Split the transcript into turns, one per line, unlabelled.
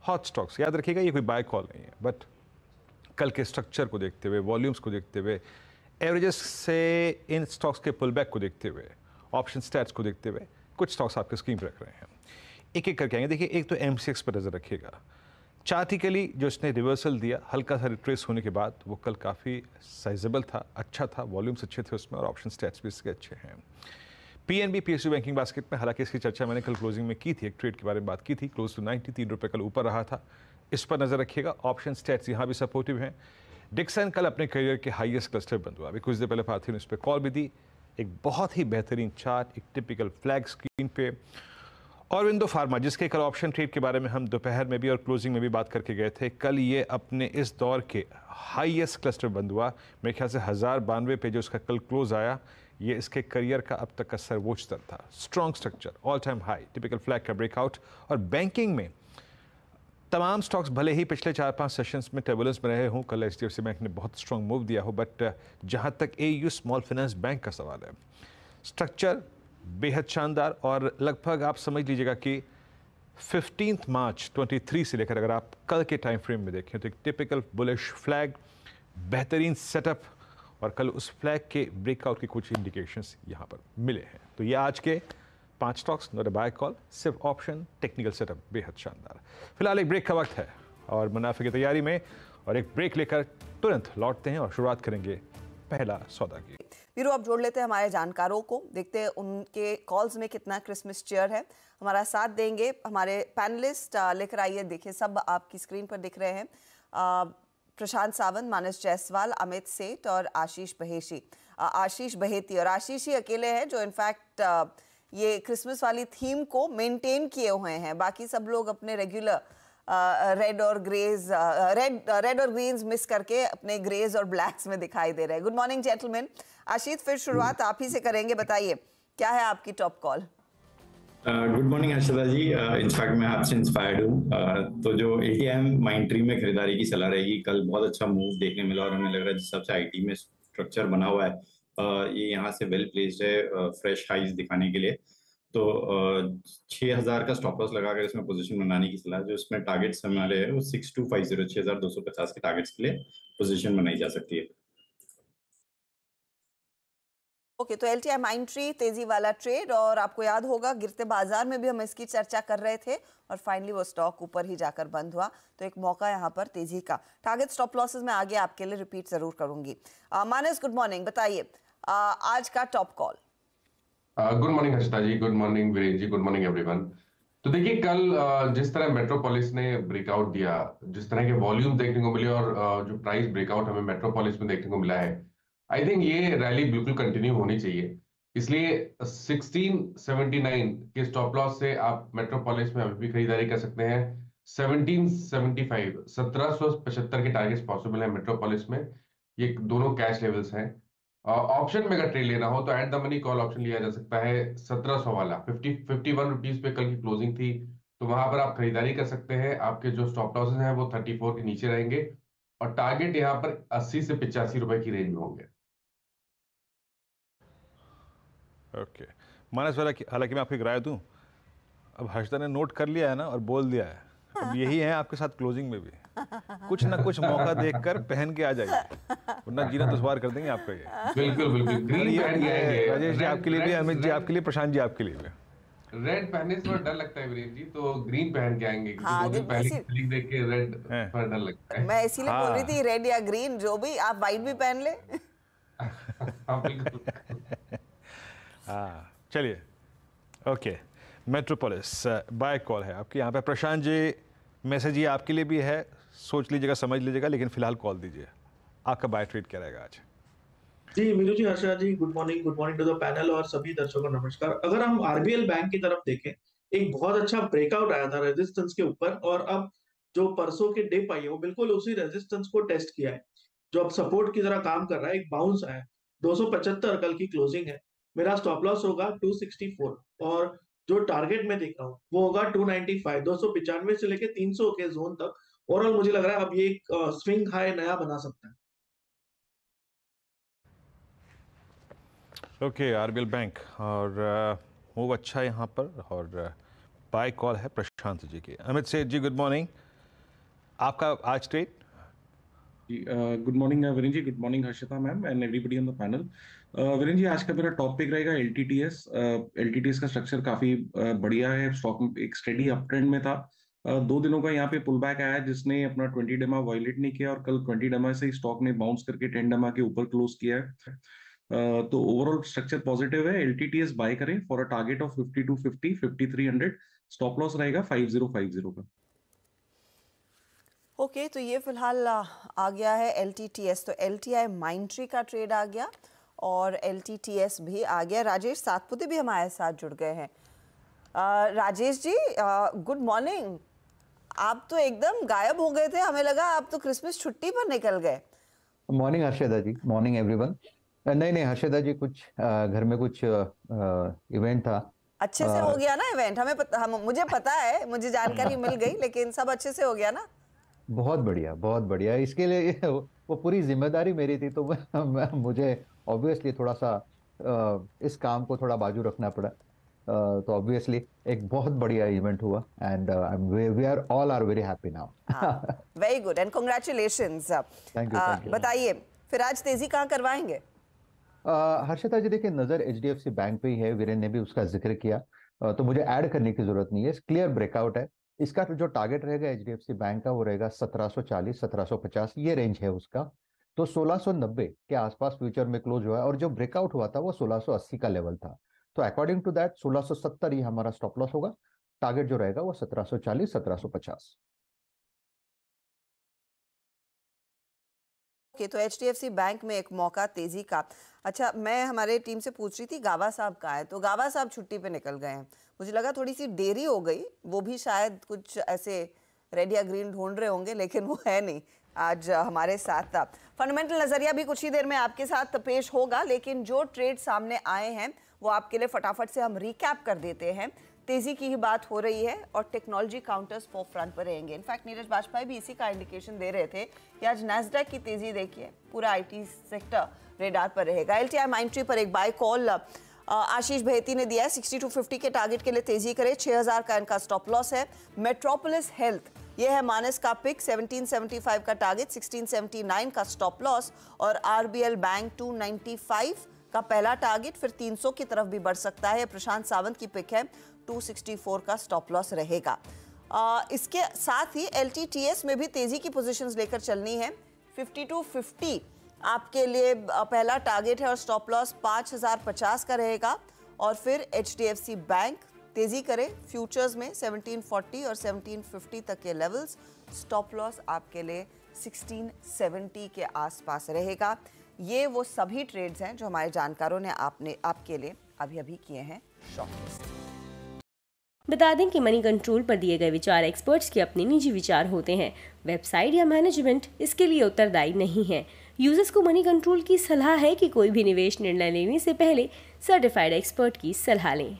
Hot stocks, याद रखिएगा ये कोई बाय कॉल नहीं है, बट कल के स्ट्रक्चर को देखते हुए, वॉल्यूम्स को देखते हुए, एवरेजेस से इन स्टॉक्स के पुल बैक को देखते हुए, ऑप्शन स्टैट्स को देखते हुए कुछ स्टॉक्स आपके स्क्रीन पर रख रहे हैं। एक एक करके आएंगे। देखिए, एक तो MCX पर नज़र रखिएगा। चार्टिकली जो इसने रिवर्सल दिया, हल्का सा रिट्रेस होने के बाद, वो कल काफ़ी साइजेबल था, अच्छा था, वॉल्यूम्स अच्छे थे उसमें और ऑप्शन स्टैट्स भी इसके अच्छे हैं। PNB PSU बैंकिंग बास्केट में, हालांकि इसकी चर्चा मैंने कल क्लोजिंग में की थी, एक ट्रेड के बारे में बात की थी, क्लोज टू 90, 3 रुपये कल ऊपर रहा था, इस पर नज़र रखिएगा। ऑप्शन स्टैट्स यहाँ भी सपोर्टिव हैं। डिक्सन कल अपने करियर के हाईएस्ट क्लस्टर बंद हुआ, अभी कुछ देर पहले पार्थी ने उस पर कॉल भी दी। एक बहुत ही बेहतरीन चार्ट, एक टिपिकल फ्लैग स्क्रीन पे। ऑरबिंदो फार्मा, जिसके कल ऑप्शन ट्रेड के बारे में हम दोपहर में भी और क्लोजिंग में भी बात करके गए थे, कल ये अपने इस दौर के हाईएस्ट क्लस्टर बंद हुआ। मेरे ख्याल से 1092 पे जो उसका कल क्लोज आया, ये इसके करियर का अब तक का सर्वोच्च स्तर था। Strong structure, all time high, typical flag का ब्रेकआउट। और बैंकिंग में तमाम स्टॉक्स भले ही पिछले 4-5 सेशंस में टर्बुलेंस में रहे हों, कल HDFC बैंक ने बहुत स्ट्रॉन्ग मूव दिया हो, बट जहां तक AU स्मॉल फाइनेंस बैंक का सवाल है, स्ट्रक्चर बेहद शानदार। और लगभग आप समझ लीजिएगा कि 15 मार्च 23 से लेकर अगर आप कल के टाइम फ्रेम में देखें तो एक टिपिकल बुलिश फ्लैग, बेहतरीन सेटअप, और कल उस फ्लैग के ब्रेकआउट के कुछ इंडिकेशंस यहाँ पर मिले हैं। तो ये आज के 5 stocks, not a buy call, सिर्फ ऑप्शन, टेक्निकल सेटअप बेहद शानदार। फिलहाल एक ब्रेक का वक्त है और मुनाफे की तैयारी में, और एक ब्रेक लेकर तुरंत लौटते हैं और शुरुआत करेंगे पहला सौदा की।
वीरू, अब जोड़ लेते हैं हमारे जानकारों को, देखते हैं उनके कॉल्स में कितना क्रिसमस चीयर है। हमारा साथ देंगे हमारे पैनलिस्ट, लेकर आइए। देखिए, सब आपकी स्क्रीन पर दिख रहे हैं। प्रशांत सावंत, मानस जायसवाल, अमित सेठ और आशीष बहेती। और आशीष ही अकेले हैं जो इनफैक्ट ये क्रिसमस वाली थीम को मेंटेन किए हुए हैं। बाकी सब लोग अपने रेगुलर रेड और ग्रीन्स मिस करके अपने ग्रेज और ब्लैक्स में दिखाई दे रहे हैं। Good morning gentleman. आशीष, फिर शुरुआत आप ही से करेंगे। बताइए, क्या है आपकी top call?
Good morning Harshada ji. In fact मैं आपसे इंस्पायर्ड हूँ। तो जो ATM माइंडट्री में खरीदारी की सलाह रहेगी, कल बहुत अच्छा मूव देखने मिला और हमें लग रहा है जिस हिसाब से IT में स्ट्रक्चर बना हुआ है, ये यहाँ से वेल प्लेस्ड है फ्रेश हाइज दिखाने के लिए। तो 6000 का स्टॉप लॉस लगाकर इसमें पोजीशन बनाने की सलाह, जो इसमें टारगेट्स हमारे है वो 6250, 6250 के टारगेट्स के लिए पोजीशन बनाई जा सकती है।
ओके, तो LTI माइंडट्री तेजी वाला ट्रेड, और आपको याद होगा गिरते बाजार में भी हम इसकी चर्चा कर रहे थे और फाइनली वो स्टॉक ऊपर ही जाकर बंद हुआ। तो एक मौका यहाँ पर तेजी का। टारगेट स्टॉप लॉसेस में आगे आपके लिए रिपीट जरूर करूंगी। Manas, good morning. बताइए आज का top call.
Good morning Harshita ji, good morning Viren ji, good morning everyone. तो देखिए, कल जिस तरह मेट्रोपोलिस ने ब्रेकआउट दिया, जिस तरह के वॉल्यूम देखने को मिले और जो प्राइस ब्रेकआउट हमें मेट्रोपोलिस में देखने को मिला है, आई थिंक ये रैली बिल्कुल कंटिन्यू होनी चाहिए। इसलिए 1679 के स्टॉप लॉस से आप मेट्रोपोलिस में अभी भी खरीदारी कर सकते हैं। 1775 1775 के टारगेट्स पॉसिबल है मेट्रोपोलिस में। ये दोनों कैश लेवल्स हैं। ऑप्शन में अगर ट्रेड लेना हो तो at the money call option लिया जा सकता है 1700 वाला। 51 रुपीज पे कल की क्लोजिंग थी, तो वहां पर आप खरीदारी कर सकते हैं। आपके जो स्टॉप लॉसेस हैं वो 34 के नीचे रहेंगे और टारगेट यहाँ पर 80 से 85 रुपए की रेंज में होंगे।
ओके मानस वाला, हालांकि मैं आपको एक राय दूं, अब हर्षदा ने नोट कर लिया है ना और बोल दिया है, अब यही है आपके साथ क्लोजिंग में भी, कुछ ना कुछ मौका देखकर पहन के आ जाइए, वरना जीना दुश्वार कर देंगे आपका ये।
बिल्कुल बिल्कुल। ग्रीन पहन के आएंगे।
राजेश जी आपके लिए भी, अमित जी आपके लिए, प्रशांत जी आपके लिए भी।
रेड पहनने से थोड़ा डर लगता है वीरेन जी, तो ग्रीन पहन के आएंगे क्योंकि
हाँ,
2 दिन पहले की देख के रेड पर डर लगता है।
मैं इसीलिए बोल रही थी रेड या ग्रीन, जो भी आप व्हाइट भी पहन ले।
हाँ बिल्कुल।
हाँ चलिए, ओके। मेट्रोपोलिस बाय कॉल है आपकी यहाँ पे। प्रशांत जी, मैसेज ये आपके लिए भी है, सोच लीजिएगा, समझ लीजिएगा, लेकिन फिलहाल कॉल दीजिए। आपका बाय ट्रेड क्या रहेगा आज?
जी Viru ji, Harsha ji, good morning to the panel और सभी दर्शकों को नमस्कार। अगर हम RBL बैंक की तरफ देखें, एक बहुत अच्छा ब्रेकआउट आया था रेजिस्टेंस के ऊपर, और अब जो परसों की डिप आई है वो बिल्कुल उसी रेजिस्टेंस को टेस्ट किया है, जो अब सपोर्ट की तरह काम कर रहा है। एक बाउंस आया 275 कल की क्लोजिंग है। मेरा स्टॉप लॉस होगा 264 और जो टारगेट मैं देख रहा हूँ वो होगा 295, 295 से लेके 300 के जोन तक। ओवरऑल मुझे लग रहा है अब ये एक स्विंग हाई नया बना सकता है।
ओके, RBL बैंक और मूव अच्छा है यहाँ पर, और बाय कॉल है प्रशांत जी की। अमित सेठ जी, गुड मॉर्निंग। आपका आज trade?
Good morning Viren ji, good morning Harshita ma'am and everybody on the panel. Viren ji, आज का मेरा टॉपिक रहेगा एलटीटीएस। एलटीटीएस का स्ट्रक्चर काफी बढ़िया है, स्टॉक में एक स्टेडी अप ट्रेंड में था। 2 दिनों का यहाँ पे पुल बैक आया जिसने अपना 20 डेमा वायलेट नहीं किया और कल 20 डेमा से ही स्टॉक ने बाउंस करके 10 डेमा के ऊपर क्लोज किया है। तो ओवरऑल स्ट्रक्चर पॉजिटिव है। एलटीटीएस बाय करें for a target of 5250, 5300। Stop loss रहेगा 5050 का।
ओके तो ये फिलहाल आ गया है LTTS। तो LTI माइंट्री का ट्रेड आ गया और LTTS भी आ गया। राजेश सातपुते भी हमारे साथ जुड़ गए हैं। Rajesh ji good morning. आप तो एकदम गायब हो गए थे, हमें लगा आप तो क्रिसमस छुट्टी पर निकल गए।
मॉर्निंग हर्षदा जी, मॉर्निंग एवरीवन। नहीं हर्षदा जी, कुछ घर में कुछ इवेंट था।
अच्छे से हो गया ना इवेंट? मुझे पता है, मुझे जानकारी मिल गई, लेकिन सब अच्छे से हो गया ना?
बहुत बढ़िया, बहुत बढ़िया। इसके लिए वो पूरी जिम्मेदारी मेरी थी, तो मुझे ऑब्वियसली थोड़ा सा इस काम को थोड़ा बाजू रखना पड़ा। तो ऑब्वियसली एक बहुत बढ़िया इवेंट हुआ and we are very happy now.
Very good and congratulations.
Thank you.
बताइए फिर आज तेजी कहाँ करवाएंगे?
हर्षिता जी देखिए, नजर HDFC बैंक पे ही है। वीरेन ने भी उसका जिक्र किया, तो मुझे ऐड करने की जरूरत नहीं है। क्लियर ब्रेकआउट है। इसका जो टारगेट रहेगा HDFC बैंक का वो रहेगा 1740, 1750, ये रेंज है उसका। तो 1690 के आसपास फ्यूचर में क्लोज हुआ है और जो ब्रेकआउट हुआ था वो 1680 का लेवल था। तो अकॉर्डिंग टू दैट 1670 ही हमारा स्टॉप लॉस होगा। टारगेट जो रहेगा वो 1740, 1750।
तो HDFC बैंक में एक मौका तेजी का। अच्छा, मैं हमारे टीम से पूछ रही थी गावा साहब कहाँ है, तो गावा साहब छुट्टी पे निकल गए हैं। मुझे लगा थोड़ी सी देरी हो गई, वो भी शायद कुछ ऐसे रेड या ग्रीन ढूंढ रहे होंगे, लेकिन वो है नहीं, आज हमारे साथ था। फंडामेंटल नजरिया भी कुछ ही देर में आपके साथ पेश होगा, लेकिन जो ट्रेड सामने आए हैं वो आपके लिए फटाफट से हम रिकैप कर देते हैं। तेजी की ही बात हो रही है और टेक्नोलॉजी काउंटर्स फोर फ्रंट पर रहेंगे। इनफैक्ट नीरज बाजपेयी भी इसी का इंडिकेशन दे रहे थे कि आज नैस्डैक की तेजी देखिए, पूरा IT सेक्टर रेडार पर रहेगा। LTI माइंट्री पर एक बाय कॉल आशीष भैती ने दिया है। 6250 के टारगेट के लिए तेजी करे, 6000 का इनका स्टॉप लॉस है। मेट्रोपोलिस हेल्थ ये है मानस का पिक, 1775 का टारगेट, 1679 का स्टॉप लॉस। और RBL बैंक 295 का पहला टारगेट, फिर 300 की तरफ भी बढ़ सकता है। प्रशांत सावंत की पिक है, 264 का स्टॉप लॉस रहेगा। इसके साथ ही LTTS में भी तेजी की पोजीशंस लेकर चलनी है। 5250 आपके लिए पहला टारगेट है और स्टॉप लॉस 5050 का रहेगा। और फिर HDFC बैंक तेजी करे फ्यूचर्स में 1740 और 1750 तक के लेवल्स। स्टॉप लॉस आपके लिए 1670 के आसपास रहेगा। ये वो सभी ट्रेड्स हैं जो हमारे जानकारों ने आपके लिए अभी किए हैं शॉर्टलिस्ट।
बता दें कि मनी कंट्रोल पर दिए गए विचार एक्सपर्ट्स के अपने निजी विचार होते हैं। वेबसाइट या मैनेजमेंट इसके लिए उत्तरदायी नहीं है। यूजर्स को मनी कंट्रोल की सलाह है कि कोई भी निवेश निर्णय लेने से पहले सर्टिफाइड एक्सपर्ट की सलाह लें।